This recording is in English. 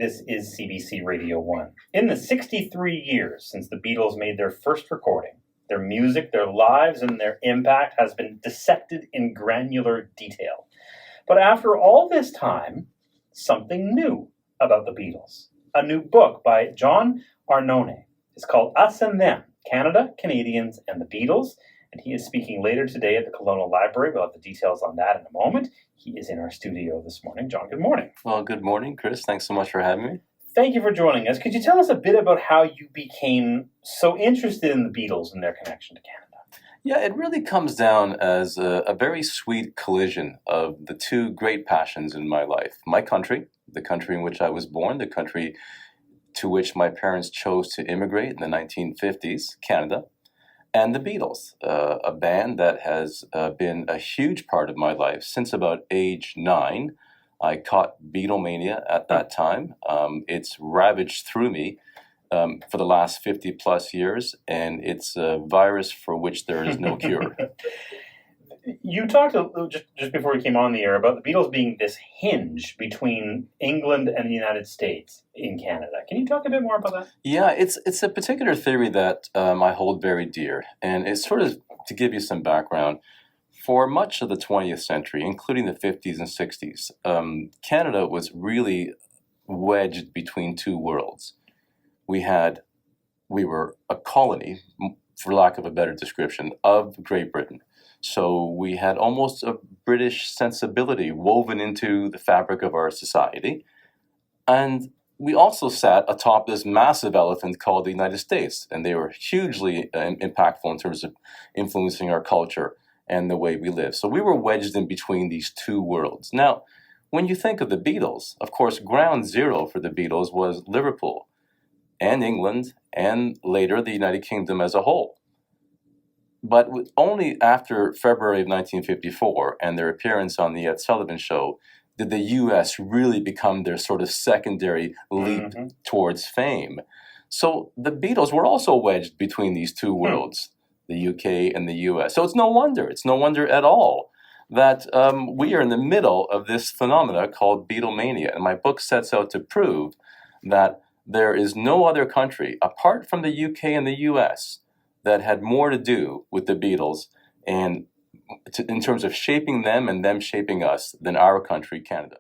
This is CBC Radio 1. In the 63 years since the Beatles made their first recording, their music, their lives, and their impact has been dissected in granular detail. But after all this time, something new about the Beatles. A new book by John Arnone. It's called Us and Them, Canada, Canadians, and the Beatles. And he is speaking later today at the Colonial Library. We'll have the details on that in a moment. He is in our studio this morning. John, good morning. Well, good morning, Chris. Thanks so much for having me. Thank you for joining us. Could you tell us a bit about how you became so interested in the Beatles and their connection to Canada? Yeah, it really comes down as a very sweet collision of the two great passions in my life. My country, the country in which I was born, the country to which my parents chose to immigrate in the 1950s, Canada, and the Beatles, a band that has been a huge part of my life since about age 9. I caught Beatlemania at that time. It's ravaged through me for the last 50 plus years, and it's a virus for which there is no cure. You talked just before we came on the air about the Beatles being this hinge between England and the United States in Canada. Can you talk a bit more about that? Yeah, it's a particular theory that I hold very dear, and it's sort of, to give you some background, for much of the 20th century, including the 50s and 60s, Canada was really wedged between two worlds. We were a colony, for lack of a better description, of Great Britain. So we had almost a British sensibility woven into the fabric of our society. And we also sat atop this massive elephant called the United States. And they were hugely impactful in terms of influencing our culture and the way we live. So we were wedged in between these two worlds. Now, when you think of the Beatles, of course, ground zero for the Beatles was Liverpool and England and later the United Kingdom as a whole. But only after February of 1954 and their appearance on the Ed Sullivan Show did the U.S. really become their sort of secondary leap towards fame. So the Beatles were also wedged between these two worlds, the U.K. and the U.S. So it's no wonder at all that we are in the middle of this phenomena called Beatlemania. And my book sets out to prove that there is no other country, apart from the U.K. and the U.S., that had more to do with the Beatles and in terms of shaping them and them shaping us than our country, Canada.